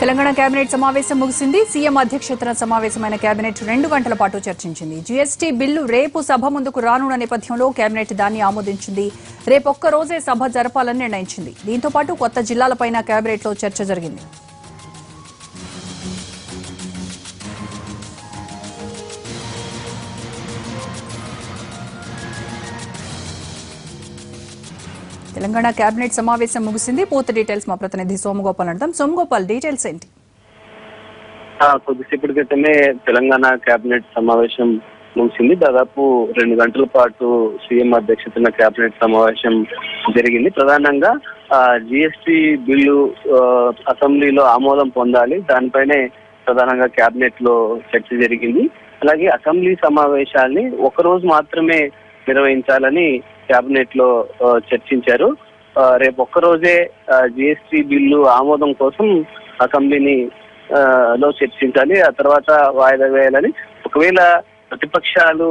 Telangana cabinet సమావేశం ముగిసింది. CM అధ్యక్షతన సమావేశమైన కేబినెట్ 2 గంటల పాటు చర్చించింది. జీఎస్టీ బిల్లు రేపు సభ ముందుకు రానున్న నేపథ్యంలో కేబినెట్ దాన్ని ఆమోదించింది. రేపొక్క రోజే సభ జరపాలని నిర్ణయించింది. దీంతో పాటు కొత్త జిల్లాలపైన కేబినెట్లో చర్చ జరిగింది. తెలంగాణ కేబినెట్ సమావేశం ముగిసింది. పూర్తి డీటెయిల్స్ మా ప్రతినిధి సోమగోపాల్ అంటాం. సోమగోపాల్, డీటెయిల్స్ ఏంటి? కొద్దిసేపటి క్రితమే తెలంగాణ కేబినెట్ సమావేశం ముగిసింది. దాదాపు 2 గంటల పాటు సీఎం అధ్యక్షతన కేబినెట్ సమావేశం జరిగింది. ప్రధానంగా జిఎస్టీ బిల్లు అసెంబ్లీలో ఆమోదం పొందాలి, దానిపైనే ప్రధానంగా కేబినెట్ లో చర్చ జరిగింది. అలాగే అసెంబ్లీ సమావేశాల్ని ఒకరోజు మాత్రమే నిర్వహించాలని కేబినెట్ లో చర్చించారు. రేపు ఒక్కరోజే జిఎస్టీ బిల్లు ఆమోదం కోసం అసెంబ్లీని లో చర్చించాలి, ఆ తర్వాత వాయిదా వేయాలని. ఒకవేళ ప్రతిపక్షాలు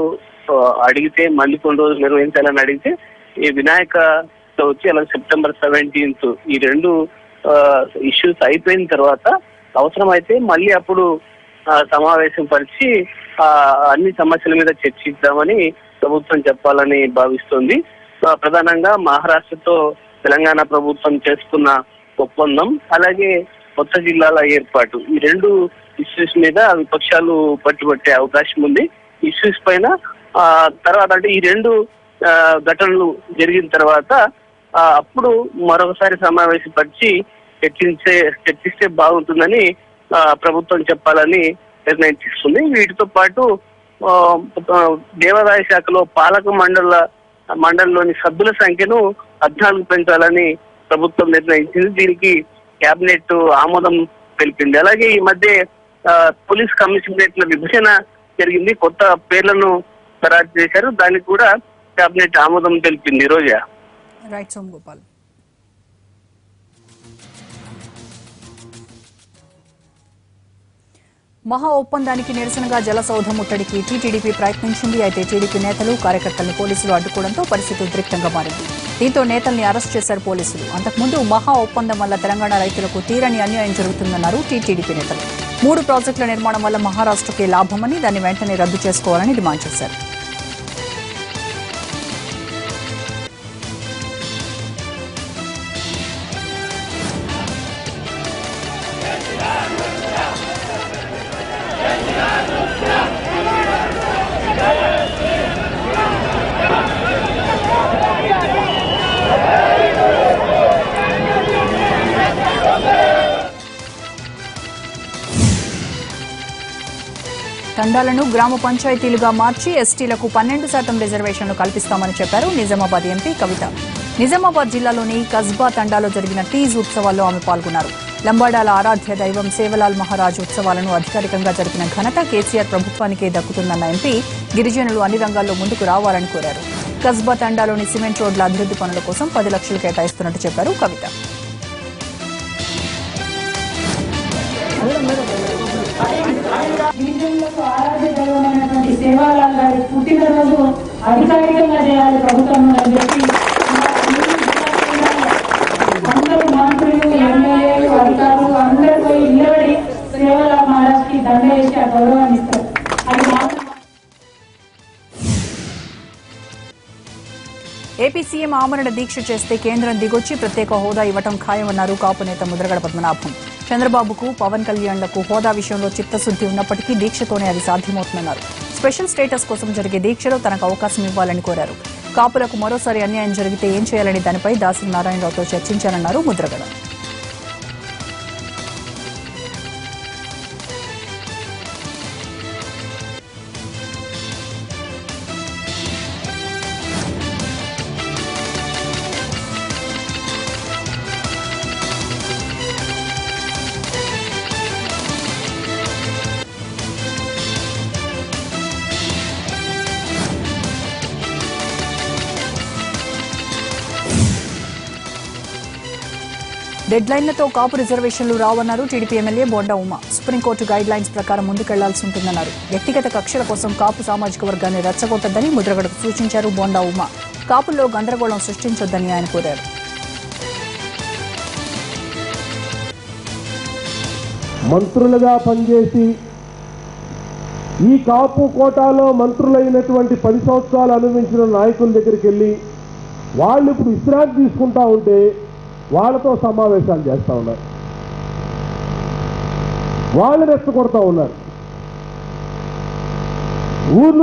అడిగితే మళ్ళీ కొన్ని రోజులు నిర్వహించాలని అడిగితే ఈ వినాయక చవితి అలాగే సెప్టెంబర్ 17 ఈ 2 ఇష్యూస్ అయిపోయిన తర్వాత అవసరమైతే మళ్ళీ అప్పుడు సమావేశం పరిచి అన్ని సమస్యల మీద చర్చిద్దామని ప్రభుత్వం చెప్పాలని భావిస్తోంది. ప్రధానంగా మహారాష్ట్రతో తెలంగాణ ప్రభుత్వం చేసుకున్న ఒప్పందం, అలాగే కొత్త జిల్లాల ఏర్పాటు, ఈ 2 ఇష్యూస్ మీద విపక్షాలు పట్టుబట్టే అవకాశం ఉంది. ఇష్యూస్ పైన తర్వాత అంటే ఈ 2 ఘటనలు జరిగిన తర్వాత అప్పుడు మరొకసారి సమావేశపరిచి చర్చిస్తే బాగుంటుందని ప్రభుత్వం చెప్పాలని నిర్ణయం తీసుకుంది. వీటితో పాటు దేవాదాయ శాఖలో పాలక మండలిలోని సభ్యుల సంఖ్యను 14 పెంచాలని ప్రభుత్వం నిర్ణయించింది. దీనికి కేబినెట్ ఆమోదం తెలిపింది. అలాగే ఈ మధ్య పోలీస్ కమిషనరేట్ల విభజన జరిగింది, కొత్త పేర్లను ఖరారు చేశారు, దానికి కూడా కేబినెట్ ఆమోదం తెలిపింది. రోజా. రైట్ సోమగోపాల్. మహా ఒప్పందానికి నిరసనగా జలసౌధ ముట్టడికి టీటీడీపీ ప్రయత్నించింది. అయితే టీడీపీ నేతలు, కార్యకర్తలను పోలీసులు అడ్డుకోవడంతో పరిస్థితి ఉద్రిక్తంగా మారింది. దీంతో నేతల్ని అరెస్ట్ చేశారు పోలీసులు. అంతకుముందు మహా ఒప్పందం వల్ల తెలంగాణ రైతులకు తీరని అన్యాయం జరుగుతుందన్నారు టీటీడీపీ నేతలు. 3 ప్రాజెక్టుల నిర్మాణం వల్ల మహారాష్ట్రకే లాభమని, దాన్ని వెంటనే రద్దు చేసుకోవాలని డిమాండ్ చేశారు. తండాలను గ్రామ పంచాయతీలుగా మార్చి ఎస్టీలకు 12% రిజర్వేషన్లు కల్పిస్తామని చెప్పారు నిజామాబాద్ ఎంపీ కవిత. నిజామాబాద్ జిల్లాలోని కస్బా తండాలో జరిగిన తీజ్ ఉత్సవాల్లో ఆమె పాల్గొన్నారు. లంబాడాల ఆరాధ్య దైవం సేవలాల్ మహారాజ్ ఉత్సవాలను అధికారికంగా జరిపిన ఘనత కేసీఆర్ ప్రభుత్వానికే దక్కుతుందన్న ఎంపీ గిరిజనులు అన్ని రంగాల్లో ముందుకు రావాలని కోరారు. కస్బా తండాలోని సిమెంట్ రోడ్ల అభివృద్ధి పనుల కోసం 10 లక్షలు కేటాయిస్తున్నట్టు చెప్పారు కవిత. గిరిజనులకు ఆరాధ్య దైవమైనటువంటి సేవాలాల్ గారి పుట్టినరోజు అధికారికంగా చేయాలి ప్రభుత్వం అని చెప్పి అందరూ మంత్రులు, ఎమ్మెల్యేలు, అధికారులు అందరూ పోయి నిలబడి సేవాలాల్ మహారాజ్ కి దండ వేసి ఆ గౌరవాన్ని ఇస్తారు. అది ఏపీ సీఎం ఆమరణ దీక్ష చేస్తే కేంద్రం దిగొచ్చి ప్రత్యేక హోదా ఇవ్వటం ఖాయమన్నారు కాపు నేత ముద్రగడ పద్మనాభం. చంద్రబాబుకు, పవన్ కళ్యాణ్లకు హోదా విషయంలో చిత్తశుద్ది ఉన్నప్పటికీ దీక్షతోనే అది సాధ్యమవుతుందన్నారు. స్పెషల్ స్టేటస్ కోసం జరిగే దీక్షలో తనకు అవకాశం ఇవ్వాలని కోరారు. కాపులకు మరోసారి అన్యాయం జరిగితే ఏం చేయాలని దానిపై దాసరి నారాయణరావుతో చర్చించానన్నారు ముద్రగడ. డెడ్ లైన్లతో కాపు రిజర్వేషన్లు రావన్నారు TDP MLA Bonda Uma. Supreme court guidelines ప్రకారం ముందుకెళ్లాల్సి ఉంటుందన్నారు. వ్యక్తిగత కక్షల కోసం కాపు సామాజిక వర్గాన్ని రెచ్చగొట్టొద్దని ముద్రగడకు సూచించారు బోండా ఉమా. కాపుల్లో గందరగోళం సృష్టించొద్దని ఆయన కోరారు. మంత్రులుగా పనిచేసి ఈ కాపు కోటాలో మంత్రులైనటువంటి 10 సంవత్సరాలు అనుభవించిన నాయకుల దగ్గరికి వెళ్ళి వాళ్ళు ఇప్పుడు విశ్రాంతి తీసుకుంటా ఉంటే వాళ్ళతో సమావేశాలు చేస్తూ ఉన్నారు, వాళ్ళు రెచ్చగొడతా ఉన్నారు,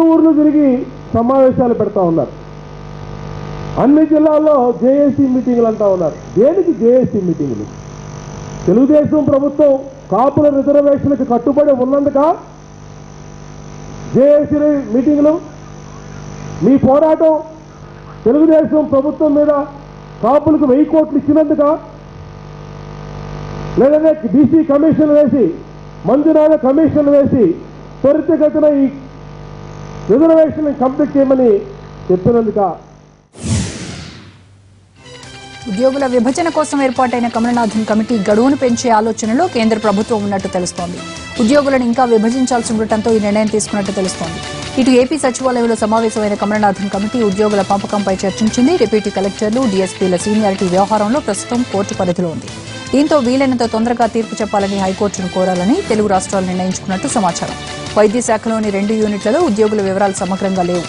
ఊర్లు తిరిగి సమావేశాలు పెడతా ఉన్నారు. అన్ని జిల్లాల్లో జేఏసీ మీటింగులు అంటా ఉన్నారు. దేనికి జేఏసీ మీటింగులు? తెలుగుదేశం ప్రభుత్వం కాపుల రిజర్వేషన్కి కట్టుబడి ఉన్నందుక జేఏసీ మీటింగులు? మీ పోరాటం తెలుగుదేశం ప్రభుత్వం మీద కాపులకు 1000 కోట్లు ఇచ్చినందుక? లేదంటే బీసీ కమిషన్ వేసి మంజూరాల కమిషన్ వేసి త్వరితగతిన ఈ రిజర్వేషన్ కంప్లీట్ చేయమని చెప్పినందుక? ఉద్యోగుల విభజన కోసం ఏర్పాటైన కమలనాథన్ కమిటీ గడువును పెంచే ఆలోచనలో కేంద్ర ప్రభుత్వం ఉన్నట్టు తెలుస్తోంది. ఉద్యోగులను ఇంకా విభజించాల్సి ఉండటంతో ఈ నిర్ణయం తీసుకున్నట్టు తెలుస్తోంది. ఇటు ఏపీ సచివాలయంలో సమావేశమైన కమలనాథన్ కమిటీ ఉద్యోగుల పంపకంపై చర్చించింది. డిప్యూటీ కలెక్టర్లు, డీఎస్పీల సీనియారిటీ వ్యవహారంలో ప్రస్తుతం కోర్టు పరిధిలో ఉంది. దీంతో వీలైనంత తొందరగా తీర్పు చెప్పాలని హైకోర్టును కోరాలని తెలుగు రాష్ట్రాలు నిర్ణయించుకున్నట్టు సమాచారం. వైద్య శాఖలోని 2 యూనిట్లలో ఉద్యోగుల వివరాలు సమగ్రంగా లేవు.